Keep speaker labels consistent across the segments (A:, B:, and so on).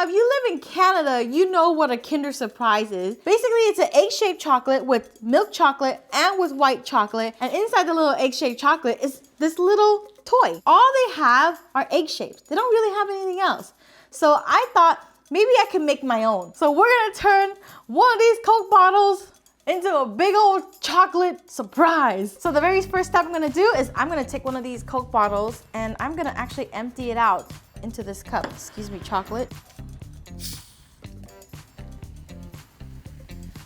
A: Now, if you live in Canada, you know what a Kinder Surprise is. Basically, it's an egg-shaped chocolate with milk chocolate and with white chocolate. And inside the little egg-shaped chocolate is this little toy. All they have are egg shapes. They don't really have anything else. So I thought maybe I can make my own. So we're gonna turn one of these Coke bottles into a big old chocolate surprise. So the very first step I'm gonna do is I'm gonna take one of these Coke bottles and I'm gonna actually empty it out into this cup. Excuse me, chocolate.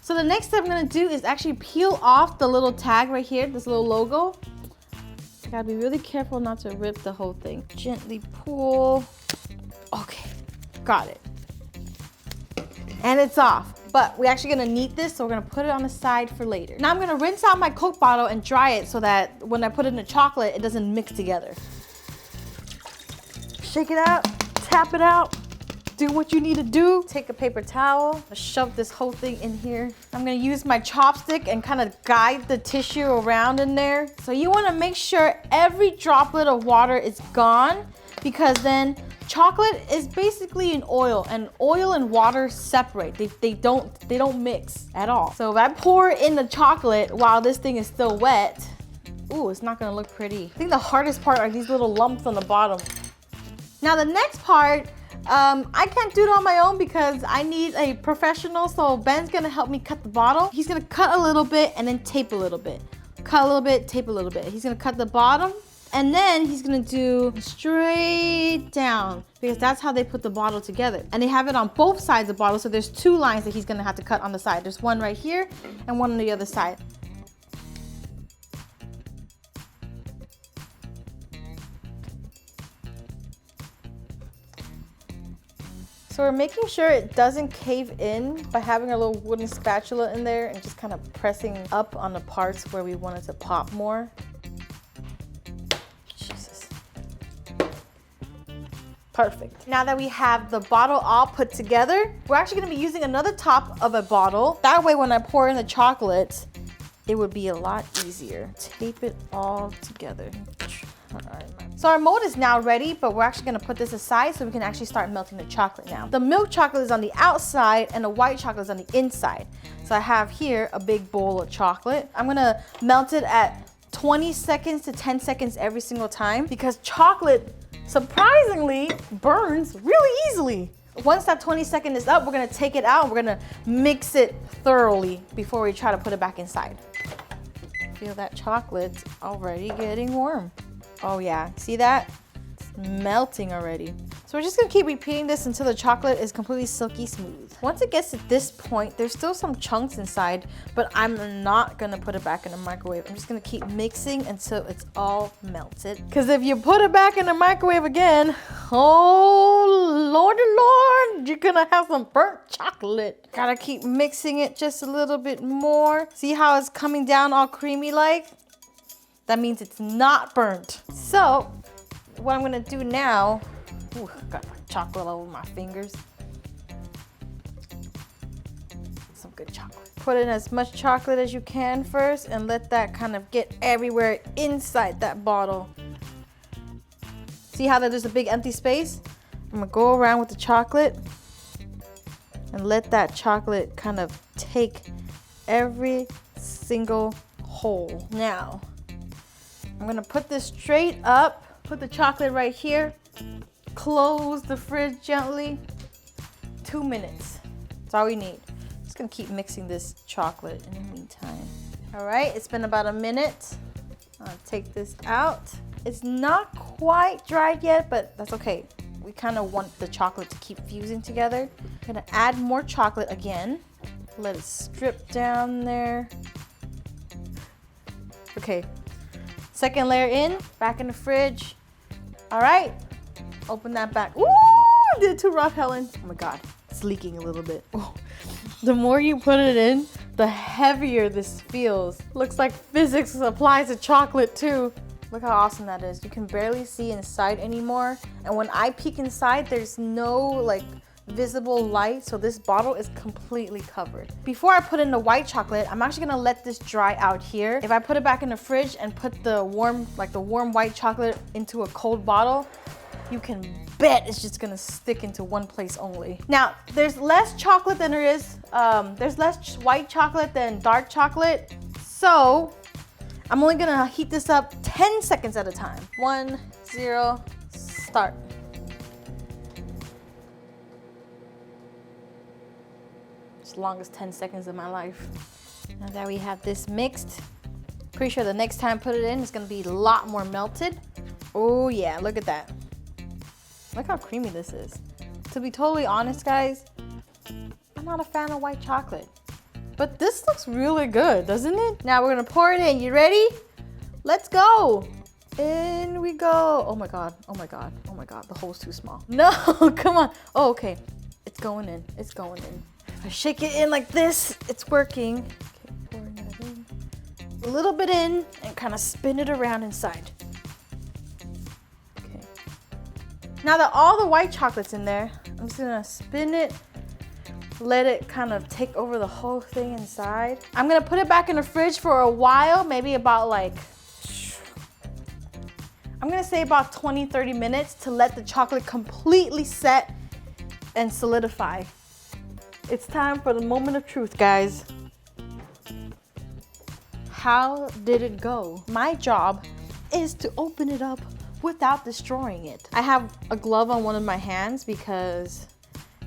A: So the next step I'm gonna do is actually peel off the little tag right here, this little logo. I gotta be really careful not to rip the whole thing. Gently pull. Okay, got it. And it's off. But we're actually gonna knead this, so we're gonna put it on the side for later. Now I'm gonna rinse out my Coke bottle and dry it so that when I put it in the chocolate, it doesn't mix together. Shake it out, tap it out, do what you need to do. Take a paper towel, shove this whole thing in here. I'm gonna use my chopstick and kind of guide the tissue around in there. So you wanna make sure every droplet of water is gone, because then chocolate is basically an oil, and oil and water separate. They don't mix at all. So if I pour in the chocolate while this thing is still wet, ooh, it's not gonna look pretty. I think the hardest part are these little lumps on the bottom. Now the next part, I can't do it on my own because I need a professional, so Ben's gonna help me cut the bottle. He's gonna cut a little bit and then tape a little bit. Cut a little bit, tape a little bit. He's gonna cut the bottom and then he's gonna do straight down, because that's how they put the bottle together. And they have it on both sides of the bottle, so there's two lines that he's gonna have to cut on the side. There's one right here and one on the other side. So we're making sure it doesn't cave in by having a little wooden spatula in there and just kind of pressing up on the parts where we want it to pop more. Jesus. Perfect. Now that we have the bottle all put together, we're actually gonna be using another top of a bottle. That way when I pour in the chocolate, it would be a lot easier. Tape it all together. All right. So our mold is now ready, but we're actually gonna put this aside so we can actually start melting the chocolate now. The milk chocolate is on the outside and the white chocolate is on the inside. So I have here a big bowl of chocolate. I'm gonna melt it at 20 seconds to 10 seconds every single time, because chocolate surprisingly burns really easily. Once that 20 second is up, we're gonna take it out and we're gonna mix it thoroughly before we try to put it back inside. Feel that chocolate's already getting warm. Oh yeah, see that? It's melting already. So we're just gonna keep repeating this until the chocolate is completely silky smooth. Once it gets to this point, there's still some chunks inside, but I'm not gonna put it back in the microwave. I'm just gonna keep mixing until it's all melted. Because if you put it back in the microwave again, oh Lordy Lord, you're gonna have some burnt chocolate. Gotta keep mixing it just a little bit more. See how it's coming down all creamy like? That means it's not burnt. So what I'm gonna do now, ooh, got my chocolate all over my fingers. Some good chocolate. Put in as much chocolate as you can first and let that kind of get everywhere inside that bottle. See how there's a big empty space? I'm gonna go around with the chocolate and let that chocolate kind of take every single hole. Now, I'm gonna put this straight up, put the chocolate right here, close the fridge gently, 2 minutes. That's all we need. Just gonna keep mixing this chocolate in the meantime. All right, it's been about a minute. I'll take this out. It's not quite dried yet, but that's okay. We kind of want the chocolate to keep fusing together. I'm gonna add more chocolate again. Let it strip down there. Okay. Second layer in, back in the fridge. All right, open that back. Ooh, did it too rough, Helen. Oh my God, it's leaking a little bit. Ooh. The more you put it in, the heavier this feels. Looks like physics applies to chocolate too. Look how awesome that is. You can barely see inside anymore. And when I peek inside, there's no like visible light, so this bottle is completely covered. Before I put in the white chocolate, I'm actually gonna let this dry out here. If I put it back in the fridge and put the warm white chocolate into a cold bottle, you can bet it's just gonna stick into one place only. Now, there's less chocolate than there is, there's less white chocolate than dark chocolate. So, I'm only gonna heat this up 10 seconds at a time. 1, 0, start. It's the longest 10 seconds of my life. Now that we have this mixed, pretty sure the next time I put it in, it's gonna be a lot more melted. Oh yeah, look at that. Look how creamy this is. To be totally honest, guys, I'm not a fan of white chocolate. But this looks really good, doesn't it? Now we're gonna pour it in. You ready? Let's go. In we go. Oh my God, oh my God, oh my God. The hole's too small. No, come on. Oh, okay. It's going in, it's going in. If I shake it in like this, it's working. Okay, pouring that in. A little bit in and kind of spin it around inside. Okay. Now that all the white chocolate's in there, I'm just gonna spin it, let it kind of take over the whole thing inside. I'm gonna put it back in the fridge for a while, maybe about like, I'm gonna say about 20-30 minutes to let the chocolate completely set and solidify. It's time for the moment of truth, guys. How did it go? My job is to open it up without destroying it. I have a glove on one of my hands because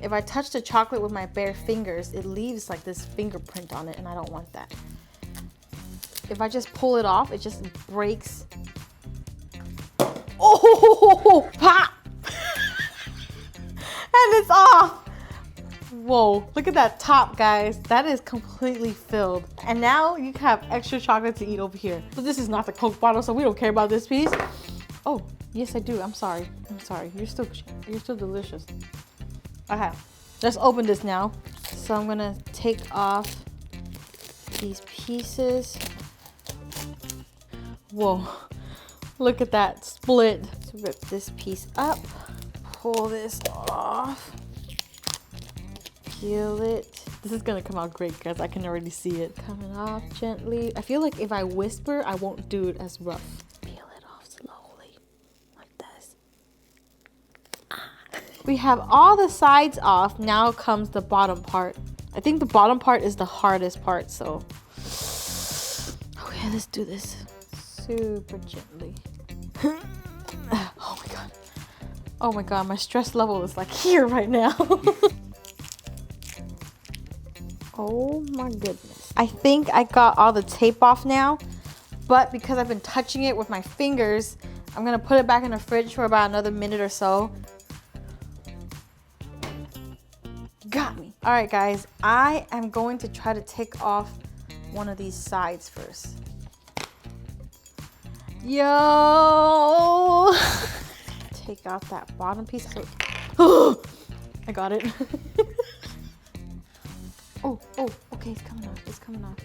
A: if I touch the chocolate with my bare fingers, it leaves like this fingerprint on it, and I don't want that. If I just pull it off, it just breaks. Oh, pop! And it's off. Whoa, look at that top, guys. That is completely filled. And now you have extra chocolate to eat over here. But this is not the Coke bottle, so we don't care about this piece. Oh, yes I do. I'm sorry. I'm sorry. You're still delicious. Okay, let's open this now. So I'm gonna take off these pieces. Whoa, look at that split. Let's rip this piece up, pull this off, peel it. This is gonna come out great, guys. I can already see it coming off gently. I feel like if I whisper, I won't do it as rough. Peel it off slowly, like this. We have all the sides off. Now comes the bottom part. I think the bottom part is the hardest part, so. Okay, let's do this. Super gently. Oh my God. Oh my God, my stress level is like here right now. Oh my goodness. I think I got all the tape off now, but because I've been touching it with my fingers, I'm gonna put it back in the fridge for about another minute or so. Got me. All right, guys, I am going to try to take off one of these sides first. Yo! Take out that bottom piece. Oh, I got it. Oh, okay, it's coming off. It's coming off.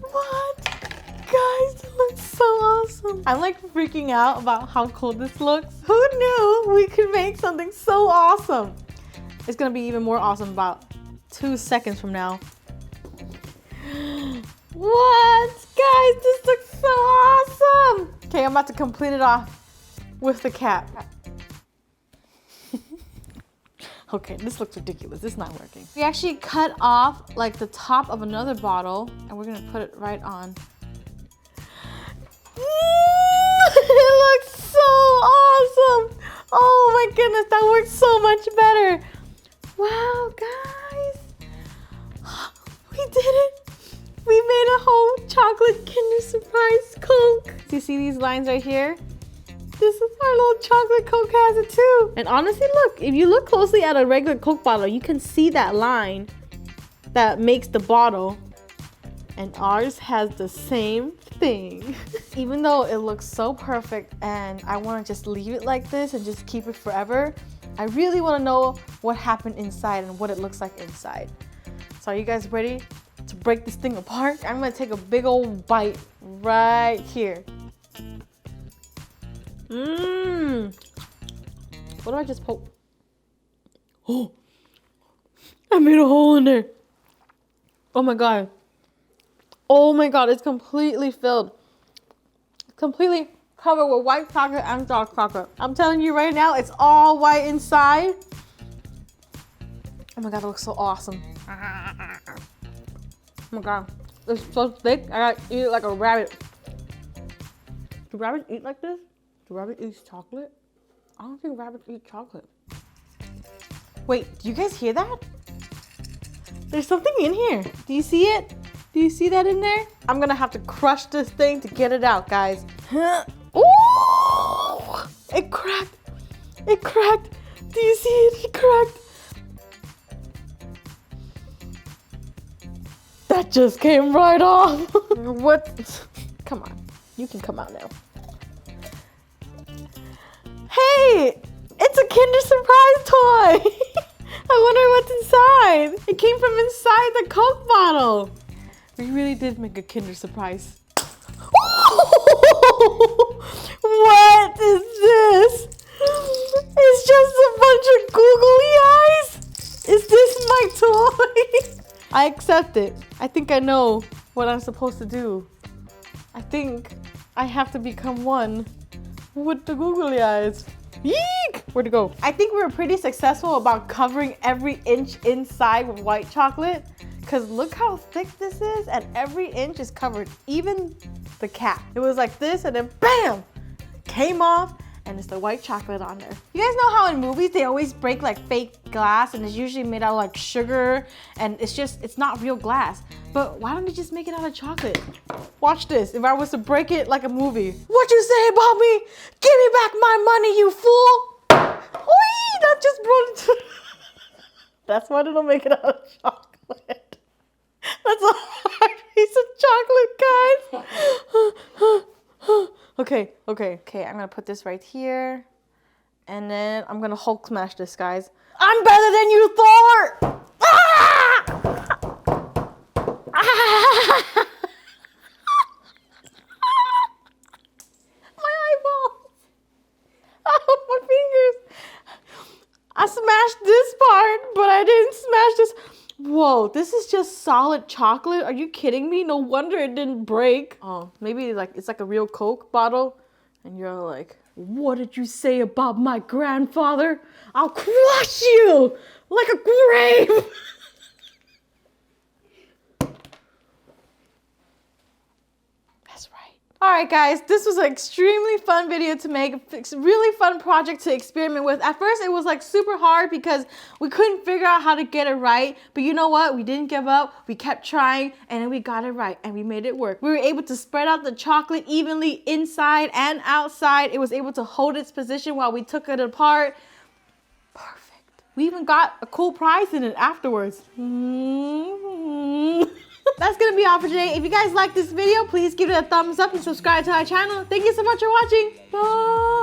A: What? Guys, it looks so awesome. I'm like freaking out about how cool this looks. Who knew we could make something so awesome? It's gonna be even more awesome about 2 seconds from now. What? Guys, this looks so awesome. Okay, I'm about to complete it off with the cap. Okay, this looks ridiculous. It's not working. We actually cut off like the top of another bottle and we're gonna put it right on. It looks so awesome. Oh my goodness, that works so much better. Wow, guys. We did it. We made a whole chocolate Kinder Surprise Coke. Do you see these lines right here? This is our little chocolate Coke has it too. And honestly, look, if you look closely at a regular Coke bottle, you can see that line that makes the bottle. And ours has the same thing. Even though it looks so perfect and I want to just leave it like this and just keep it forever, I really want to know what happened inside and what it looks like inside. So are you guys ready to break this thing apart? I'm gonna take a big old bite right here. What do I just poke? Oh, I made a hole in there. Oh my God. Oh my God, it's completely filled. Completely covered with white chocolate and dark chocolate. I'm telling you right now, it's all white inside. Oh my God, it looks so awesome. Oh my God, it's so thick. I gotta eat it like a rabbit. Do rabbits eat like this? Do rabbits eat chocolate? I don't think rabbits eat chocolate. Wait, do you guys hear that? There's something in here. Do you see it? Do you see that in there? I'm gonna have to crush this thing to get it out, guys. Ooh! It cracked. It cracked. Do you see it? It cracked. That just came right off. What? Come on. You can come out now. Hey! It's a Kinder Surprise toy! I wonder what's inside. It came from inside the Coke bottle. We really did make a Kinder Surprise. What is this? It's just a bunch of Googly Eyes. Is this my toy? I accept it. I think I know what I'm supposed to do. I think I have to become one with the Googly Eyes. Yeek! Where'd it go? I think we were pretty successful about covering every inch inside with white chocolate. Cause look how thick this is, and every inch is covered, even the cap. It was like this, and then bam! Came off, and it's the white chocolate on there. You guys know how in movies they always break like fake glass, and it's usually made out of like sugar, and it's not real glass. But why don't they just make it out of chocolate? Watch this, if I was to break it like a movie. What you say about me? Give me back my money, you fool! Whee! That just brought it. That's why they don't make it out of chocolate. That's a hard piece of chocolate, guys. Okay, I'm gonna put this right here. And then I'm gonna Hulk smash this, guys. I'm better than you, Thor! Ah! Ah! My eyeballs! Oh, my fingers! I smashed this part, but I didn't smash this. Whoa, this is just solid chocolate? Are you kidding me? No wonder it didn't break. Oh, maybe like it's like a real Coke bottle. And you're like, what did you say about my grandfather? I'll crush you like a grave. That's right. All right, guys, this was an extremely fun video to make. It's a really fun project to experiment with. At first, it was like super hard because we couldn't figure out how to get it right. But you know what? We didn't give up. We kept trying, and then we got it right, and we made it work. We were able to spread out the chocolate evenly inside and outside. It was able to hold its position while we took it apart. Perfect. We even got a cool prize in it afterwards. That's gonna be all for today. If you guys like this video, please give it a thumbs up and subscribe to our channel. Thank you so much for watching. Bye.